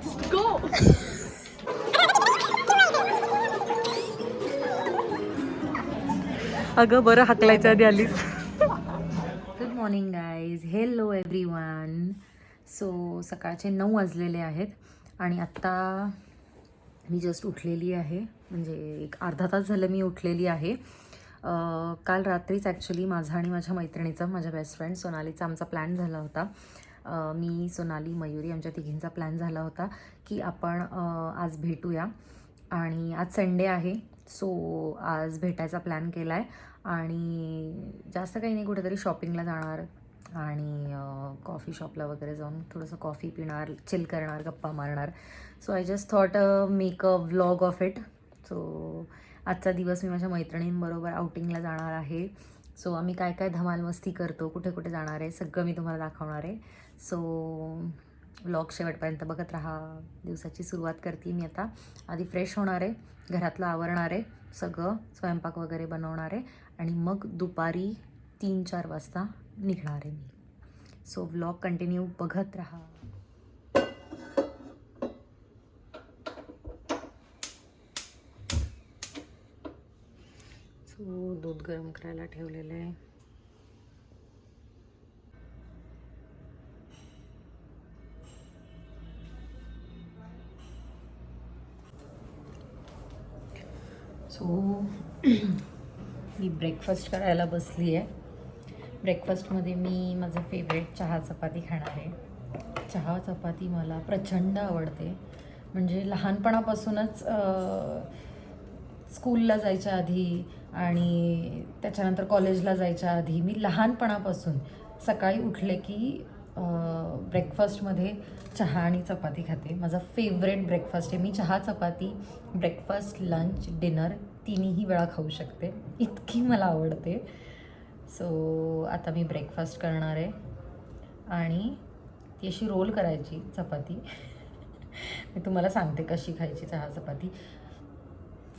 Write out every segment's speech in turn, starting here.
गो. अगं बरं हाकलायच्या आधी आलीस. Good morning guys, hello everyone. So सकाळचे 9 वाजलेले आहेत आणि आत्ता मी जस्ट उठलेली आहे. म्हणजे एक अर्धा तास झालं मी उठलेली आहे. काल रात्रीच ॲक्च्युली माझा आणि माझ्या मैत्रिणीचा, माझ्या बेस्ट फ्रेंड सोनालीचा आमचा प्लॅन झाला होता. मी, सोनाली, मयुरी आमच्या तिघींचा प्लॅन झाला होता की आपण आज भेटूया. आणि आज संडे आहे, सो आज भेटायचा प्लॅन केला आहे. आणि जास्त काही नाही, कुठेतरी शॉपिंगला जाणार आणि कॉफी शॉपला वगैरे जाऊन थोडंसं कॉफी पिणार, चिल करणार, गप्पा मारणार. So I just thought make a vlog of it. So आजचा दिवस मी माझ्या मैत्रिणींबरोबर आउटिंगला जाणार आहे. सो आम्ही काय काय धमाल मस्ती करतो, कुठे कुठे जाणार आहे, सगळं मी तुम्हाला दाखवणार आहे. सो व्लॉग शेवटपर्यंत बघत राहा. दिवसाची सुरुवात करते मी आता. आधी फ्रेश होणार आहे, घरातलं आवरणार आहे, सगळं स्वयंपाक वगैरे बनवणार आहे आणि मग दुपारी 3-4 वाजता निघणार आहे मी. सो व्लॉग कंटिन्यू बघत राहा. सो दूध गरम करायला ठेवलेलं आहे. सो मी ब्रेकफास्ट करायला बसली आहे. ब्रेकफास्टमध्ये मी माझं फेवरेट चहा चपाती खाणार आहे. चहा चपाती मला प्रचंड आवडते. म्हणजे लहानपणापासूनच स्कूलला जायच्या आधी आणि त्याच्यानंतर कॉलेजला जायच्या आधी मी लहानपणापासून सकाळी उठले की ब्रेकफास्टमध्ये चहा आणि चपाती खाते. माझा फेवरेट ब्रेकफास्ट आहे. मी चहा चपाती ब्रेकफास्ट, लंच, डिनर तिन्ही वेळा खाऊ शकते, इतकी मला आवडते. सो आता मी ब्रेकफास्ट करणार आहे आणि ती अशी रोल करायची चपाती. मी तुम्हाला सांगते कशी खायची चहा चपाती.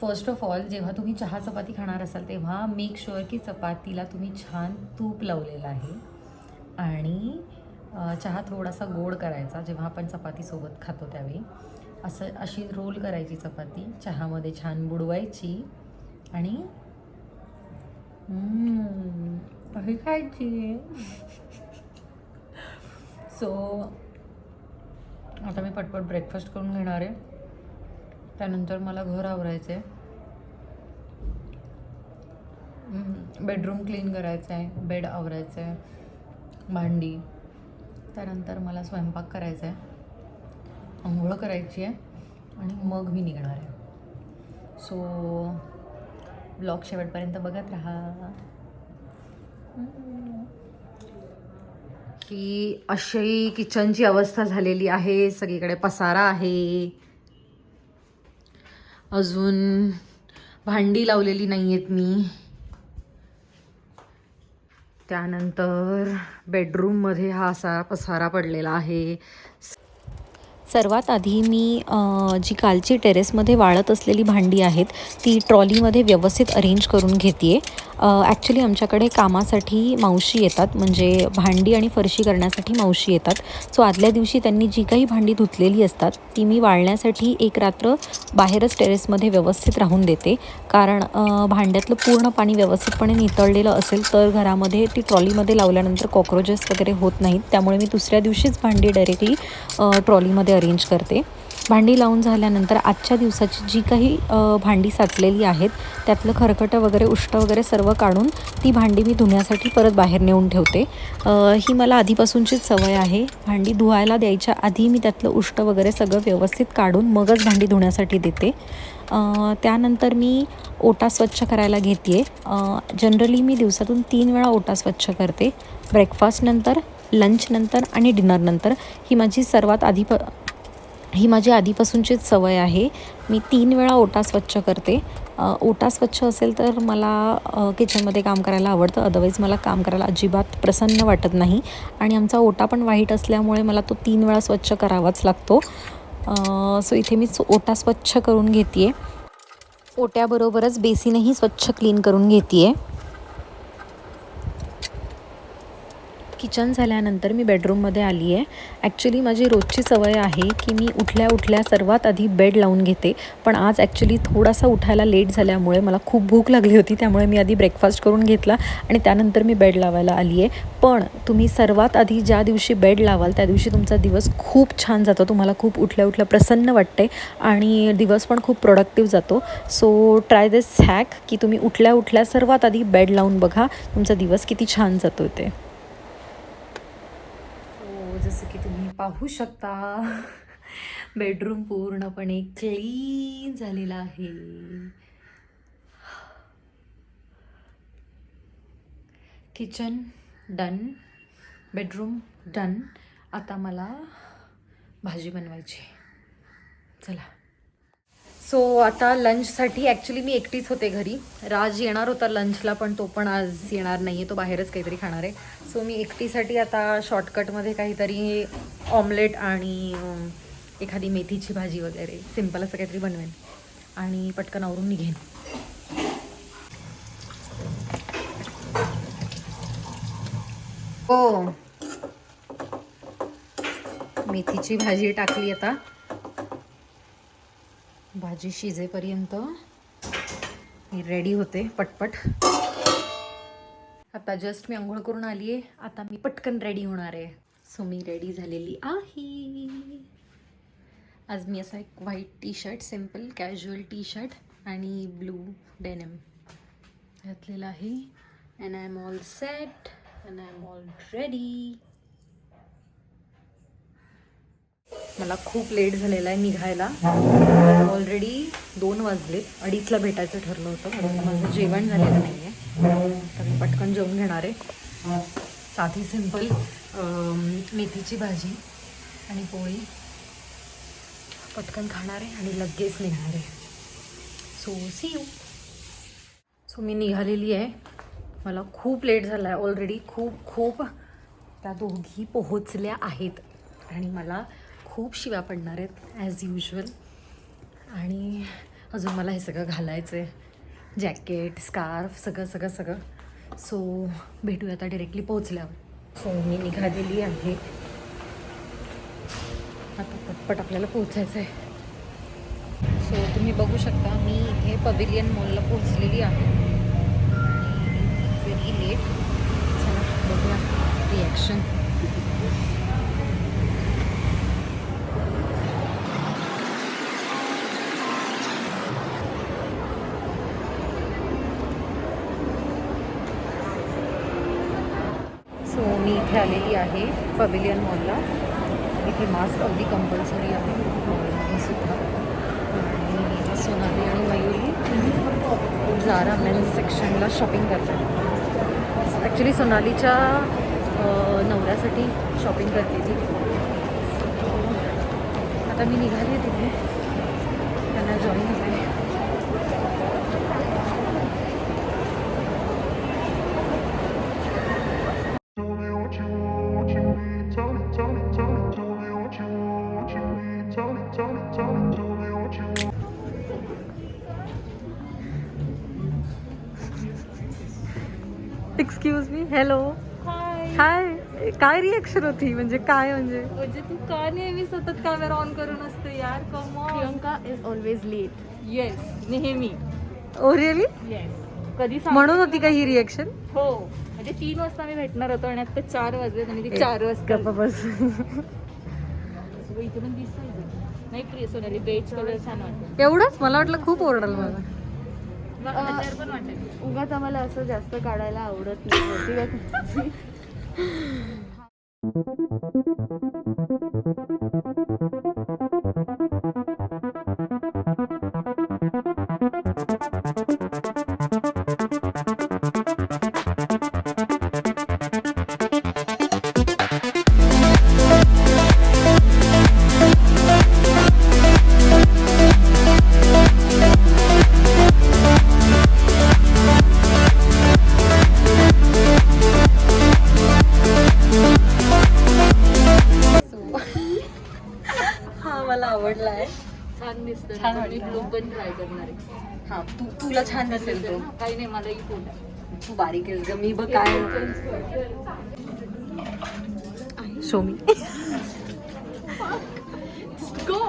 फर्स्ट ऑफ ऑल, जेव्हा तुम्ही चहा चपाती खाणार असाल तेव्हा मेक शुअर की चपातीला तुम्ही छान तूप लावलेलं आहे. आणि चहा थोडासा गोड करायचा जेव्हा आपण चपातीसोबत खातो त्यावेळी. अशी रोल करायची चपाती, चहामध्ये छान बुडवायची आणि अशी खायची. सो आता मी पटपट ब्रेकफास्ट करून घेणार आहे. त्यानंतर मला घर आवरायचं आहे, बेडरूम क्लीन करायचं आहे, बेड आवरायचं आहे, भांडी. त्यानंतर मला स्वयंपाक करायचा आहे, आंघोळ करायची आहे आणि मग मी निघणार आहे. सो ब्लॉग शेवटपर्यंत बघत राहा. की अशी किचनची अवस्था झालेली आहे, सगळीकडे पसारा आहे. अजून भांडी लावलेली नाही आहेत मी. त्यानंतर बेडरूममध्ये हा असा पसारा पडलेला आहे. सर्वात आधी मी जी कालची टेरेसमध्ये वाळत असलेली भांडी आहेत ती ट्रॉलीमध्ये व्यवस्थित अरेंज करून घेते आहे. ॲक्च्युली आमच्याकडे कामासाठी मावशी येतात, म्हणजे भांडी आणि फरशी करण्यासाठी मावशी येतात. सो आदल्या दिवशी त्यांनी जी काही भांडी धुतलेली असतात ती मी वाळण्यासाठी एक रात्र बाहेरच टेरेसमध्ये व्यवस्थित राहून देते. कारण भांड्यातलं पूर्ण पाणी व्यवस्थितपणे नितळलेलं असेल तर घरामध्ये ती ट्रॉलीमध्ये लावल्यानंतर कॉक्रोचेस वगैरे होत नाहीत. त्यामुळे मी दुसऱ्या दिवशीच भांडी डायरेक्टली ट्रॉलीमध्ये अरेंज करते. भांडी लावून झाल्यानंतर आजच्या दिवसाची जी काही भांडी साचलेली आहेत त्यातलं खरकटं वगैरे, उष्ट वगैरे सर्व काढून ती भांडी मी धुण्यासाठी परत बाहेर नेऊन ठेवते. ही मला आधीपासूनचीच सवय आहे. भांडी धुवायला द्यायच्या आधी मी त्यातलं उष्ट वगैरे सगळं व्यवस्थित काढून मगच भांडी धुण्यासाठी देते. त्यानंतर मी ओटा स्वच्छ करायला घेते आहे. जनरली मी दिवसातून 3 वेळा ओटा स्वच्छ करते, ब्रेकफास्टनंतर, लंचनंतर आणि डिनरनंतर. ही माझी आधीपासूनचीच सवय आहे. मी 3 वेळा ओटा स्वच्छ करते. ओटा स्वच्छ असेल तर मला किचनमध्ये काम करायला आवडतं, अदरवाईज मला काम करायला अजिबात प्रसन्न वाटत नाही. आणि आमचा ओटा पण व्हाईट असल्यामुळे मला तो 3 वेळा स्वच्छ करावाच लागतो. सो इथे मी ओटा स्वच्छ करून घेते आहे. ओट्याबरोबरच बेसिनही स्वच्छ क्लीन करून घेते आहे. किचन झाल्यानंतर मी बेडरूममध्ये आली आहे. ॲक्च्युली माझी रोजची सवय आहे की मी उठल्या सर्वात आधी बेड लावून घेते. पण आज ॲक्च्युली थोडासा उठायला लेट झाल्यामुळे मला खूप भूक लागली होती, त्यामुळे मी आधी ब्रेकफास्ट करून घेतला आणि त्यानंतर मी बेड लावायला आली आहे. पण तुम्ही सर्वात आधी ज्या दिवशी बेड लावाल त्या दिवशी तुमचा दिवस खूप छान जातो. तुम्हाला खूप उठल्या प्रसन्न वाटते आणि दिवस पण खूप प्रोडक्टिव्ह जातो. सो ट्राय दिस हॅक की तुम्ही उठल्या सर्वात आधी बेड लावून बघा तुमचा दिवस किती छान जातो ते. जसं की तुम्ही पाहू शकता बेडरूम पूर्णपणे क्लीन झालेला आहे. Kitchen done, bedroom done. आता मला भाजी बनवायची. चला. सो आता लंचसाठी ॲक्च्युली मी एकटीच होते घरी. राज येणार होता लंचला, पण तो पण आज येणार नाही आहे, तो बाहेरच काहीतरी खाणार आहे. सो मी एकटीसाठी आता शॉर्टकटमध्ये काहीतरी ऑमलेट आणि एखादी मेथीची भाजी वगैरे सिम्पल असं काहीतरी बनवेन आणि पटकन आवरून निघेन. हो, मेथीची भाजी टाकली. आता भाजी शिजेपर्यंत मी रेडी होते पटपट. आता जस्ट मी आंघोळ करून आली आहे. आता मी पटकन रेडी होणार आहे. सो मी रेडी झालेली आहे. आज मी असा एक white T shirt, simple casual T shirt आणि ब्लू डेनिम घातलेला आहे. And I am all set and I am all ready. मला खूप लेट झालेला आहे निघायला. ऑलरेडी 2 वाजलेत. 2:30ला भेटायचं ठरलं होतं, पण माझं जेवण झालेलं नाही आहे, तर मी पटकन जेवून घेणार आहे. साधी सिंपल मेथीची भाजी आणि पोळी पटकन खाणार आहे आणि लगेच निघणार आहे. So see you. सो मी निघालेली आहे. मला खूप लेट झाला आहे ऑलरेडी. खूप त्या दोघी पोहोचल्या आहेत आणि मला खूप शिव्या पडणार आहेत ॲज युजल. आणि अजून मला हे सगळं घालायचं आहे, जॅकेट, स्कार्फ, सगळं. सो भेटूया आता डायरेक्टली पोहोचल्यावर. सो मी निघालेली आहे. आता पटपट आपल्याला पोचायचं आहे. सो तुम्ही बघू शकता मी इथे पवेलियन मॉलला पोहोचलेली आहे आणि व्हेरी लेट. चला बघूया रिॲक्शन. सो मी इथे आलेली आहे पवेलियन मॉलला. इथे मास्क अगदी कंपल्सरी आहे मॉलमध्ये सुद्धा. आणि सोनाली आणि मयुरी झारा मेन्स सेक्शनला शॉपिंग करतात. ॲक्च्युली सोनालीच्या नवऱ्यासाठी शॉपिंग करते ती. आता मी निघाली आहे तिथे, त्यांना जॉईन होते. Excuse me. हॅलो. हाय. काय रिॲक्शन होती? म्हणजे काय म्हणजे तू का नेहमी सतत कॅमेरा ऑन करून असते यार? Come on. Priyanka is always late. Yes, नेहमी. Oh really? येस. कधी म्हणून होती का ही रिॲक्शन? हो, म्हणजे 3 वाजता मी भेटणार होतो आणि आता 4 वाजले आणि ती 4 वाजता. बस. इथे पण दिसायचं नाही. प्रिय सोनाली बेज कलर छान वाटतं. एवढंच? मला वाटलं खूप ओरडल मला. पण वाटेल. उगाच आम्हाला असं जास्त काढायला आवडत नाही. आवडला आहे. छान दिसतं. छान मी वाटतं. ब्लू पण ट्राय करणार आहे. हा तुला छान दिसेल तो. काही नाही, मला ही फोन तू बारीक आहेस ग. मी बघ काय शो मी. गो.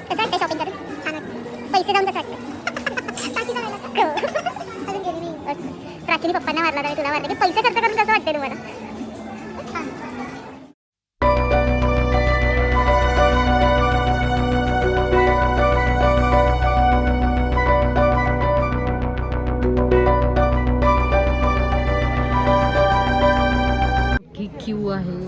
कसं वाटतं शॉपिंग करून? छान वाटतं. पैसे जाऊन कसं वाटतं? काकीचा वेळेला का? अजून गेली नाही. प्राचीनी पप्पांना मारला तरी तुला मारला की पैसे खर्च करून कसं वाटतं तुम्हाला? छान. की क्यू आहे.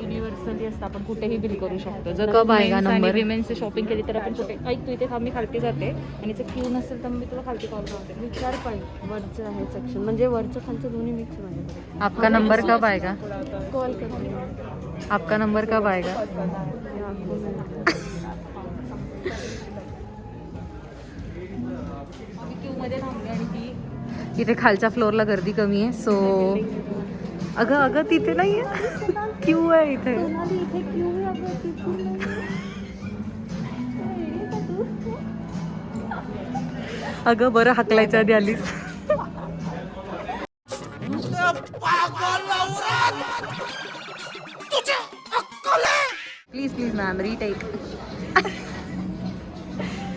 युनिव्हर्सली असतं, आपण कुठेही बिल करू शकतो. जर कब आएगा नंबर? विमेन्सची शॉपिंग केली तर आपण कुठे ऐक तू इथे थांब, मी खालती जाते आणि जर क्यू नसेल तर मी तुला खालती कॉल करते. विचार पाहिजे वरचं आहे सेक्शन, म्हणजे वरचं खालचं दोन्ही मिक्स माझ्याकडे. आपका नंबर कब आएगा? कॉल करते. आपका नंबर कब आएगा? मी क्यू मध्ये थांबले आणि ती इथे खालच्या फ्लोअरला गर्दी कमी आहे. सो अगं अगं तिथे नाही आहे. क्यू आहे इथे. इथे क्यू आहे आपल्या तिथून. अगं बरं हाकलायच्या आधी आलीस. Please please ma'am retake.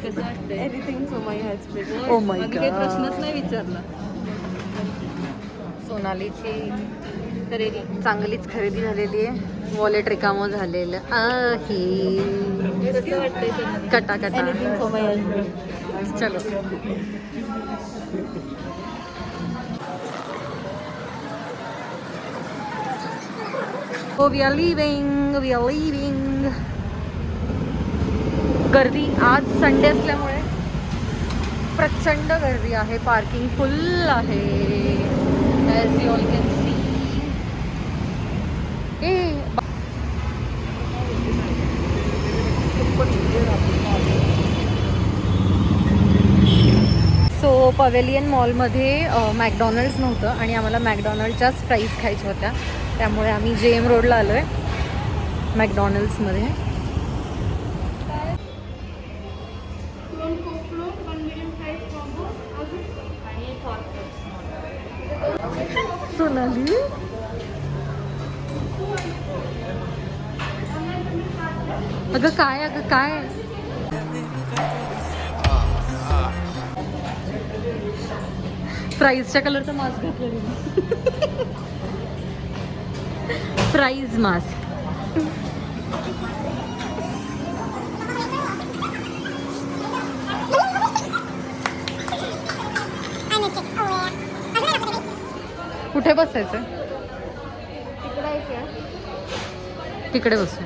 कसं वाटतंय? Everything so my has oh my आम्ही काही गॉड. प्रश्नच नाही विचारला. सोनालीची खरेदी चांगलीच खरेदी झालेली आहे. वॉलेट रिकामं झालेलं आहे. कसं वाटतंय सोनाली? कटा एनिथिंग सो माय हॅज. चलो. हो वी आर लिव्हिंग. गर्दी आज संडे असल्यामुळे प्रचंड गर्दी आहे. पार्किंग फुल आहे. As you all can see. So pavilion मॉलमध्ये मॅकडॉनल्ड्स नव्हतं आणि आम्हाला मॅकडॉनल्डच्याच फ्राईज खायच्या होत्या. त्यामुळे आम्ही JM रोडला आलो आहे मॅकडॉनल्ड्समध्ये. सोनाली अगं काय प्राईजच्या कलरचा मास्क घातलेला. Prize mask. कुठे बसायचं? तिकडे बसू.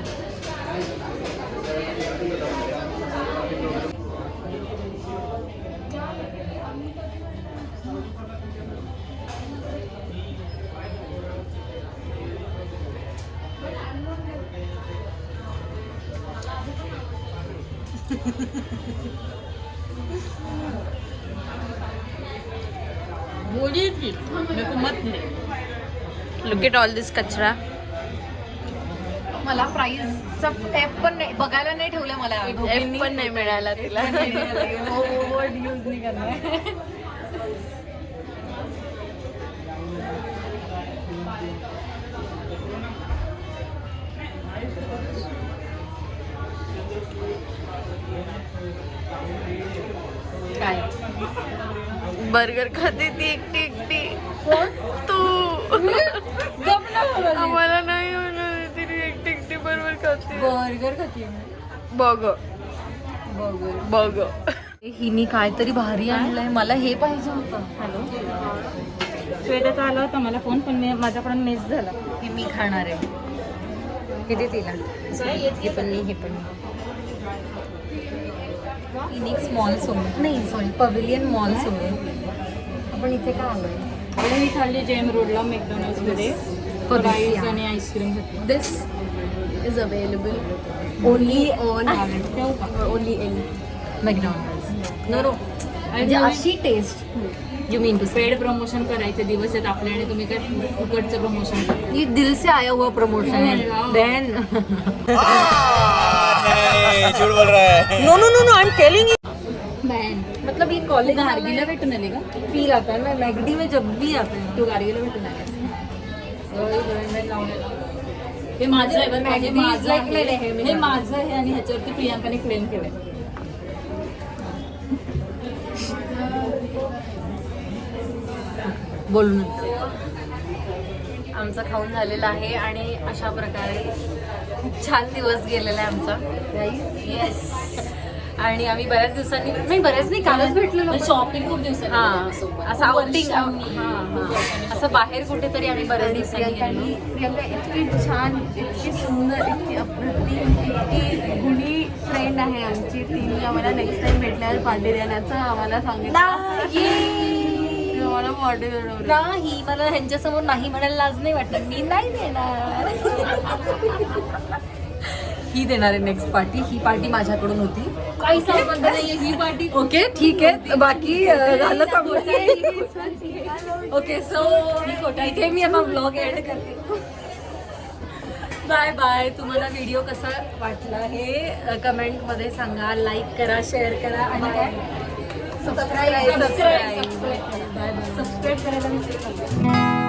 लुक एट ऑल दिस कचरा. मला प्राईजचा एफ पण नाही बघायला नाही ठेवलं. मला एफ पण नाही मिळाला तिला. वर्ड यूज नाही करणार. काय बर्गर खाते ती एकटी. तू आम्हाला नाही होणार. ती एकटी बरोबर खाते. बर्गर खाते. बघ हिनी काहीतरी भारी आणलंय. मला हे पाहिजे होतं. हॅलो, श्वेताचा आला होता मला फोन, पण माझ्याकडून मिस झाला. हे मी खाणार आहे. हे दे तिला. हे पण नाही, हे पण नाही. फिनिक्स मॉल सोडून नाही, सॉरी पवेलियन मॉल सोडून आपण इथे का आलोय? मी खाल्ली JM रोडला मॅकडॉनल्ड्समध्ये फ्राईज आणि आईस्क्रीम घेतली. This is available only on ठेवू का? Only in McDonald's. नो म्हणजे अशी taste you mean to paid promotion करायचे दिवस आहेत आपले आणि तुम्ही काय फुकटचं प्रमोशन करता. ये दिल से आया हुआ प्रमोशन है देन झूठ बोल रहा है. No no no no I am telling you ban मतलब ये कॉलेज गार्गीला भेटून आले का फील आता है ना मैगडी में जब भी आता है तू गार्गीला भेटून आले हे माझं आहे बरं का, हे माझं आहे. हे माझं आहे आणि ह्याच्यावरती प्रियांकाने क्लेम केलंय. बोलू नंतर. आमचं खाऊन झालेलं आहे आणि अशा प्रकारे खूप छान दिवस गेलेला आहे आमचा. येस. आणि आम्ही बऱ्याच दिवसांनी नाही बऱ्याच नाही कालच भेटलेलो शॉपिंग खूप दिवसांनी हां सोबत. असं आउटिंग वर्षांनी. असं बाहेर कुठेतरी आम्ही बऱ्याच दिवसांनी गेलेलो. प्रियंका इतकी छान, इतकी सुंदर, इतकी अप्रतिम, इतकी गुणी फ्रेंड आहे आमची. तिने आम्हाला नेक्स्ट टाइम भेटल्यावर पार्टी देण्याचं आम्हाला सांगितलं. आम्हाला पार्टी देणार. नाही मला ह्यांच्यासमोर नाही म्हणायला लाज नाही वाटत. मी नाही देणार. ही देणार आहे नेक्स्ट पार्टी. ही पार्टी माझ्याकडून होती. काही संबंध नाहीये ही पार्टी. ओके ठीक आहे. बाकी झालं सांगून. ओके सो इथे मी आता ब्लॉग एड करते. Bye bye. तुम्हाला व्हिडिओ कसा वाटला हे कमेंटमध्ये सांगा. लाईक करा, शेअर करा आणि काय सबस्क्राईब. Bye bye. सबस्क्राईब करायला विसरू नका.